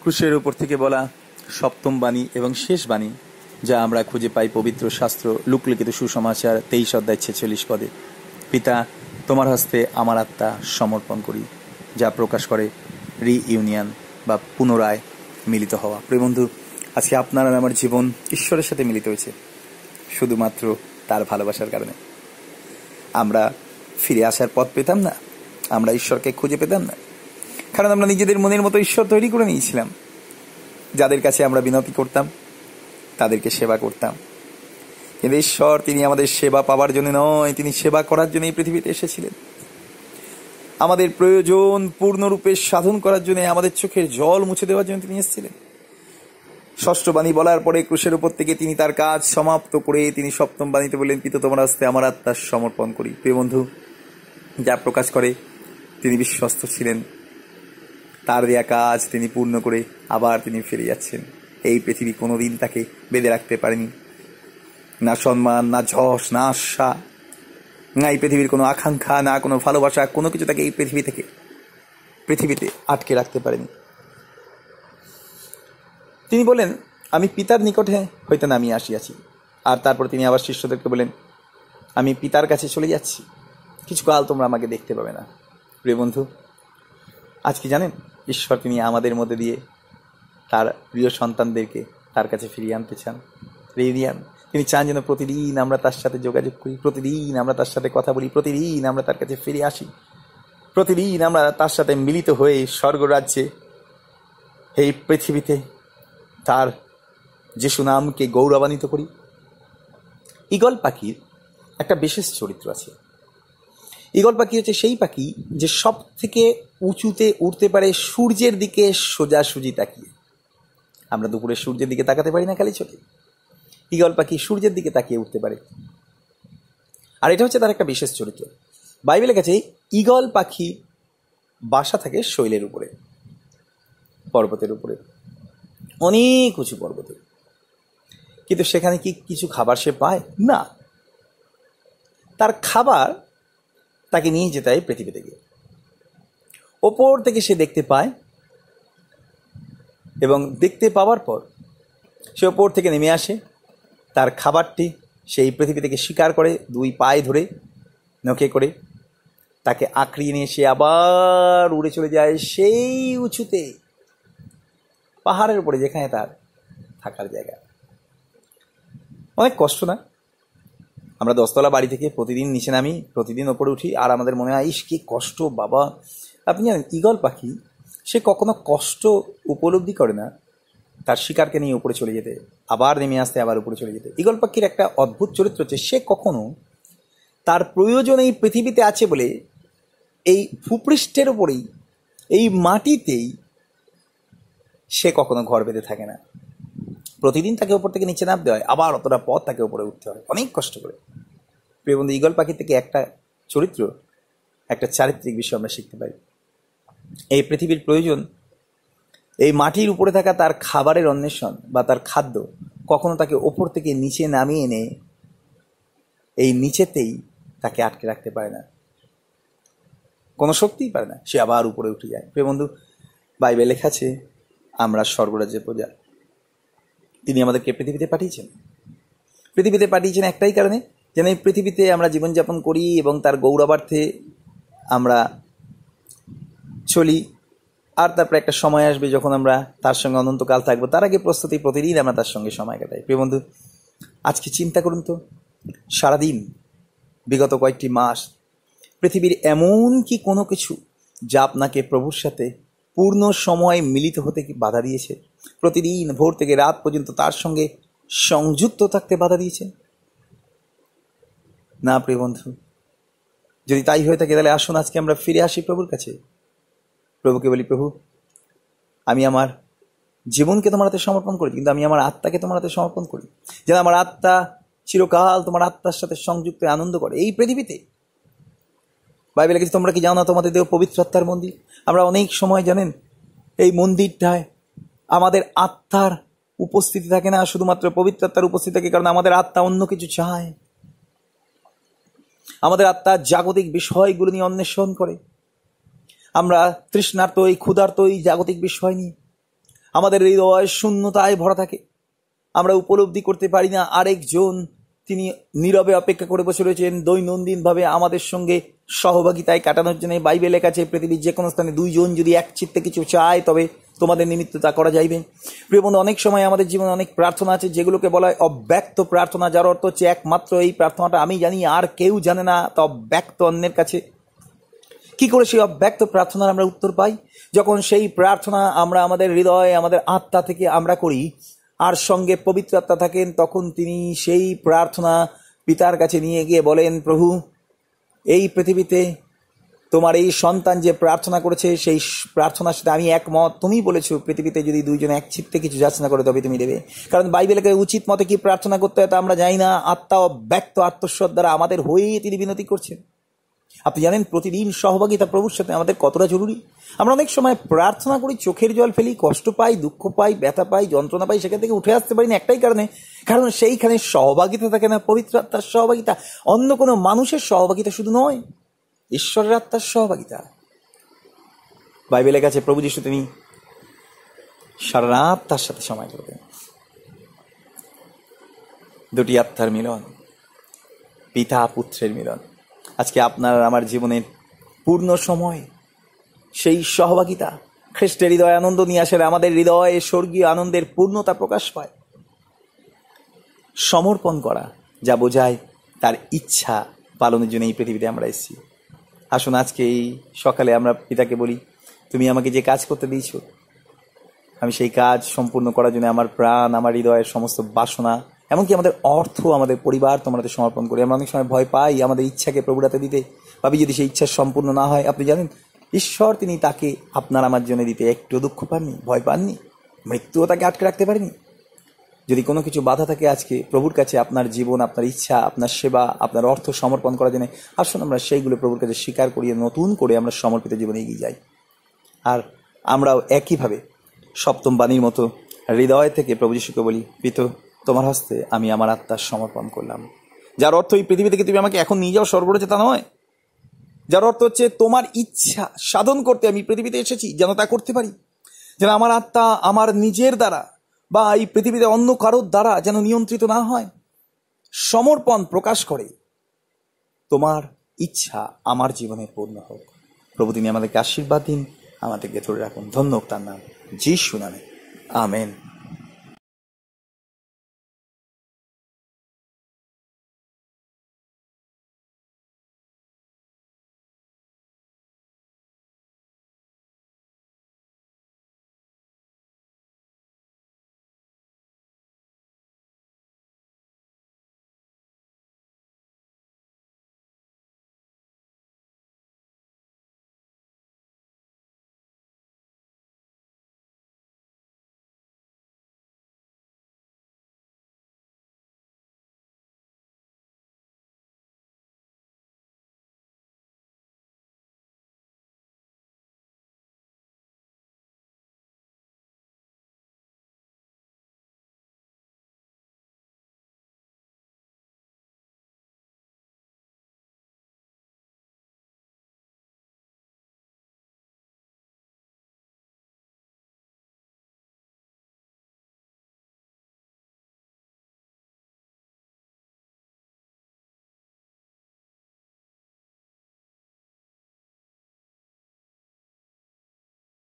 ক্রুশের উপর থেকে বলা সপ্তম বাণী এবং শেষ বাণী, যা আমরা খুঁজে পাই পবিত্র শাস্ত্র লুকলিখিত সুসমাচার 23 অধ্যায় 46 পদে। পিতা, তোমার হস্তে আমার আত্মা সমর্পণ করি, যা প্রকাশ করে রিইউনিয়ন বা পুনরায় মিলিত হওয়া। প্রিয় বন্ধু, আজকে আপনার আর আমার জীবন ঈশ্বরের সাথে মিলিত হয়েছে শুধুমাত্র তার ভালোবাসার কারণে। আমরা ফিরে আসার পথ পেতাম না, আমরা ঈশ্বরকে খুঁজে পেতাম না, কারণ আমরা নিজেদের মনের মতো ঈশ্বর তৈরি করে নিয়েছিলাম। যাদের কাছে আমরা বিনতি করতাম, তাদেরকে সেবা করতাম। কিন্তু ঈশ্বর, তিনি আমাদের সেবা পাওয়ার জন্য নয়, তিনি সেবা করার জন্য এই পৃথিবীতে এসেছিলেন। আমাদের প্রয়োজন পূর্ণরূপে সাধন করার জন্য, আমাদের চোখের জল মুছে দেওয়ার জন্য তিনি এসেছিলেন। ষষ্ঠ বাণী বলার পরে ক্রুশের উপর থেকে তিনি তার কাজ সমাপ্ত করে তিনি সপ্তম বাণীতে বললেন, পিতা, তোমার হস্তে আমার আত্মা সমর্পণ করি। প্রিয় বন্ধু, যা প্রকাশ করে তিনি বিশ্বস্ত ছিলেন। তার দেয়া কাজ তিনি পূর্ণ করে আবার তিনি ফিরে যাচ্ছেন। এই পৃথিবী কোনোদিন তাকে বেঁধে রাখতে পারেনি। না সম্মান, না যশ, না আশা, না এই পৃথিবীর কোনো আকাঙ্ক্ষা, না কোনো ভালোবাসা, কোনো কিছু তাকে এই পৃথিবীতে আটকে রাখতে পারেনি। তিনি বলেন, আমি পিতার নিকটে হইতে নামিয়ে আসিয়াছি। আর তারপর তিনি আবার শিষ্যদেরকে বলেন, আমি পিতার কাছে চলে যাচ্ছি, কিছুকাল তোমরা আমাকে দেখতে পাবে না। প্রিয় বন্ধু, আজকে জানেন, ঈশ্বর তিনি আমাদের মধ্যে দিয়ে তার প্রিয় সন্তানদেরকে তার কাছে ফিরিয়ে আনতে চান। রিউনিয়ন, তিনি চান যেন প্রতিদিন আমরা তার সাথে যোগাযোগ করি, প্রতিদিন আমরা তার সাথে কথা বলি, প্রতিদিন আমরা তার কাছে ফিরে আসি, প্রতিদিন আমরা তার সাথে মিলিত হয়ে স্বর্গরাজ্যে এই পৃথিবীতে তার যিশু নামকে গৌরবান্বিত করি। ঈগল পাখির একটা বিশেষ চরিত্র আছে। ঈগল পাখি হচ্ছে সেই পাখি যে সব থেকে উঁচুতে উঠতে পারে সূর্যের দিকে সোজাসুজি তাকিয়ে। আমরা দুপুরে সূর্যের দিকে তাকাতে পারি না, খালি চোখে। ঈগল পাখি সূর্যের দিকে তাকিয়ে উঠতে পারে, আর এটা হচ্ছে তার একটা বিশেষ চরিত্র। বাইবেলের কাছে ঈগল পাখি বাসা থাকে শৈলের উপরে, পর্বতের উপরে, অনেক উঁচু পর্বতে। কিন্তু সেখানে কি কিছু খাবার সে পায় না। তার খাবার তাকে নিয়ে যেতে হয় পৃথিবী থেকে। ওপর থেকে সে দেখতে পায়, এবং দেখতে পাওয়ার পর সে ওপর থেকে নেমে আসে। তার খাবারটি সেই পৃথিবী থেকে শিকার করে, দুই পায়ে ধরে নখে করে তাকে আঁকড়িয়ে নিয়ে সে আবার উড়ে চলে যায় সেই উঁচুতে, পাহাড়ের উপরে, যেখানে তার থাকার জায়গা। অনেক কষ্ট না? আমরা 10তলা বাড়ি থেকে প্রতিদিন নিচে নামি, প্রতিদিন ওপরে উঠি, আর আমাদের মনে হয়, ইস কি কষ্ট বাবা। আপনি জানেন, ঈগল পাখি সে কখনো কষ্ট উপলব্ধি করে না তার শিকারকে নিয়ে উপরে চলে যেতে, আবার নেমে আসতে, আবার উপরে চলে যেতে। ঈগল পাখির একটা অদ্ভুত চরিত্র হচ্ছে, সে কখনো তার প্রয়োজন এই পৃথিবীতে আছে বলে এই ভূপৃষ্ঠের উপরেই, এই মাটিতেই সে কখনো ঘর বেঁধে থাকে না। প্রতিদিন তাকে উপর থেকে নিচে নামতে হয়, আবার অতটা পথ তাকে উপরে উঠতে হয়, অনেক কষ্ট করে। প্রিয় বন্ধু, ঈগল পাখি থেকে একটা চরিত্র, একটা চারিত্রিক বিষয় আমরা শিখতে পারি। এই পৃথিবীর প্রয়োজন, এই মাটির উপরে থাকা তার খাবারের অন্বেষণ বা তার খাদ্য কখনো তাকে ওপর থেকে নিচে নামিয়ে এনে এই নিচেতেই তাকে আটকে রাখতে পারে না, কোনো শক্তিই পারে না, সে আবার উপরে উঠে যায়। প্রিয় বন্ধু, বাইবেলে লেখা আছে আমরা স্বর্গরাজ্যের প্রজা। তিনি আমাদেরকে পৃথিবীতে পাঠিয়েছেন একটাই কারণে, যেন এই পৃথিবীতে আমরা জীবনযাপন করি এবং তার গৌরবার্থে আমরা চলি। আর তারপরে একটা সময় আসবে যখন আমরা তার সঙ্গে অনন্তকাল থাকবো। তার আগে প্রস্তুতি, প্রতিদিন আমরা তার সঙ্গে সময় কাটাই। প্রিয় বন্ধু, আজকে চিন্তা করুন তো, সারাদিন, বিগত কয়েকটি মাস, পৃথিবীর এমন কি কোনো কিছু যা আপনাকে প্রভুর সাথে পূর্ণ সময় মিলিত হতে বাধা দিয়েছে? প্রতিদিন ভোর থেকে রাত পর্যন্ত তার সঙ্গে সংযুক্ত থাকতে বাধা দিয়েছে? না প্রিয় বন্ধু, যদি তাই হয়ে থাকে, তাহলে আসুন আজকে আমরা ফিরে আসি প্রভুর কাছে। প্রভুকে বলি, প্রভু, আমি আমার জীবনকে তোমার হাতে সমর্পণ করি, কিন্তু আমি আমার আত্মাকে তোমার হাতে সমর্পণ করি, যেন আমার আত্মা চিরকাল তোমার আত্মার সাথে সংযুক্ত আনন্দ করে এই পৃথিবীতে। বাইবেলে গেছে, তোমরা কি জানো না তোমাদের দেহ পবিত্র আত্মার মন্দির? আমরা অনেক সময়, জানেন, এই মন্দিরটায় আমাদের আত্মার উপস্থিতি থাকে না, শুধুমাত্র পবিত্র আত্মার উপস্থিতি থাকে, কারণ আমাদের আত্মা অন্য কিছু চায়। আমাদের আত্মা জাগতিক বিষয়গুলো নিয়ে অন্বেষণ করে। আমরা তৃষ্ণার্ত, এই ক্ষুধার্ত এই জাগতিক বিষয় নিয়ে। আমাদের হৃদয় শূন্যতায় ভরা থাকে, আমরা উপলব্ধি করতে পারি না আরেকজন তিনি নীরবে অপেক্ষা করে বসে রয়েছেন দৈনন্দিনভাবে আমাদের সঙ্গে সহভাগিতায় কাটানোর জন্য। বাইবেলে লেখা আছে, পৃথিবীর যে কোনো স্থানে দুইজন যদি এক চিত্তে কিছু চায় তবে তোমাদের নিমিত্ত তা করা যাইবে। প্রিয় বন্ধু, অনেক সময় আমাদের জীবনে অনেক প্রার্থনা আছে যেগুলোকে বলা হয় অব্যক্ত প্রার্থনা, যার অর্থ হচ্ছে একমাত্র এই প্রার্থনাটা আমি জানি, আর কেউ জানে না, তা অব্যক্ত অন্যের কাছে। কি করে সেই অব্যক্ত প্রার্থনার আমরা উত্তর পাই? যখন সেই প্রার্থনা আমরা আমাদের হৃদয়, আমাদের আত্মা থেকে আমরা করি, আর সঙ্গে পবিত্র আত্মা থাকেন, তখন তিনি সেই প্রার্থনা পিতার কাছে নিয়ে গিয়ে বলেন, প্রভু, এই পৃথিবীতে তোমার এই সন্তান যে প্রার্থনা করেছে সেই প্রার্থনার সাথে আমি একমত। তুমি বলেছো পৃথিবীতে যদি দুইজন এক চিত্তে কিছু যাচনা করে তবে তুমি দেবে। কারণ বাইবেলকে উচিত মতে কি প্রার্থনা করতে হয় তা আমরা জানি না। আত্মা ব্যক্ত আত্মস্বর দ্বারা আমাদের হয়েই তিনি বিনতি করছেন। আপনি জানেন প্রতিদিন সহভাগিতা প্রভুর সাথে আমাদের কতটা জরুরি। আমরা অনেক সময় প্রার্থনা করি, চোখের জল ফেলি, কষ্ট পাই, দুঃখ পাই, ব্যথা পাই, যন্ত্রণা পাই, সেখান থেকে উঠে আসতে পারি না একটাই কারণ সেইখানে সহভাগিতা থাকে না, পবিত্র আত্মার সহভাগিতা। অন্য কোনো মানুষের সহভাগিতা শুধু নয়, ঈশ্বরের আত্মার সহভাগিতা। বাইবেলের কাছে প্রভু যিশু তিনি সারা রাত তার সাথে সময় করবেন। দুটি আত্মার মিলন, পিতা পুত্রের মিলন। আজকে আপনার আমার জীবনের পূর্ণ সময় সেই সহভাগিতা খ্রিস্টের হৃদয় আনন্দ নিয়ে আসলে আমাদের হৃদয়ে স্বর্গীয় আনন্দের পূর্ণতা প্রকাশ পায়। সমর্পণ করা যা বোঝায় তার ইচ্ছা পালনের জন্য এই পৃথিবীতে আমরা এসেছি। আসুন আজকে এই সকালে আমরা পিতাকে বলি, তুমি আমাকে যে কাজ করতে দিয়েছ, আমি সেই কাজ সম্পূর্ণ করার জন্য আমার প্রাণ, আমার হৃদয়ের সমস্ত বাসনা, এমনকি আমাদের অর্থ, আমাদের পরিবার তোমাদের সমর্পণ করি। আমরা অনেক সময় ভয় পাই আমাদের ইচ্ছাকে প্রভুর হাতে দিতে, ভাবি যদি সেই ইচ্ছা সম্পূর্ণ না হয়। আপনি জানেন ঈশ্বর তিনি তাকে আপনার আমার জন্য দিতে একটু দুঃখ পাননি, ভয় পাননি, মৃত্যুও তাকে আটকে রাখতে পারেনি। যদি কোনো কিছু বাধা থাকে আজকে প্রভুর কাছে আপনার জীবন, আপনার ইচ্ছা, আপনার সেবা, আপনার অর্থ সমর্পণ করার জন্য, আসুন আমরা সেইগুলো প্রভুর কাছে স্বীকার করিয়ে নতুন করে আমরা সমর্পিত জীবনে এগিয়ে যাই। আর আমরাও একইভাবে সপ্তম বাণীর মতো হৃদয় থেকে প্রভু যিশুকে বলি, পিতা তোমার হস্তে আমি আমার আত্মার সমর্পণ করলাম। যার অর্থ এই পৃথিবী থেকে তুমি আমাকে এখন নিয়ে যাও সর্বরোচে তা নয়, যার অর্থ হচ্ছে তোমার ইচ্ছা সাধন করতে আমি পৃথিবীতে এসেছি যেন তা করতে পারি, যেন আমার আত্মা আমার নিজের দ্বারা বা এই পৃথিবীতে অন্য কারোর দ্বারা যেন নিয়ন্ত্রিত না হয়। সমর্পণ প্রকাশ করে তোমার ইচ্ছা আমার জীবনে পূর্ণ হোক। প্রভু তিনি আমাদেরকে আশীর্বাদ দিন, আমাদেরকে ধরে রাখুন। ধন্য হোক তার নাম, যিশু নামে, আমেন।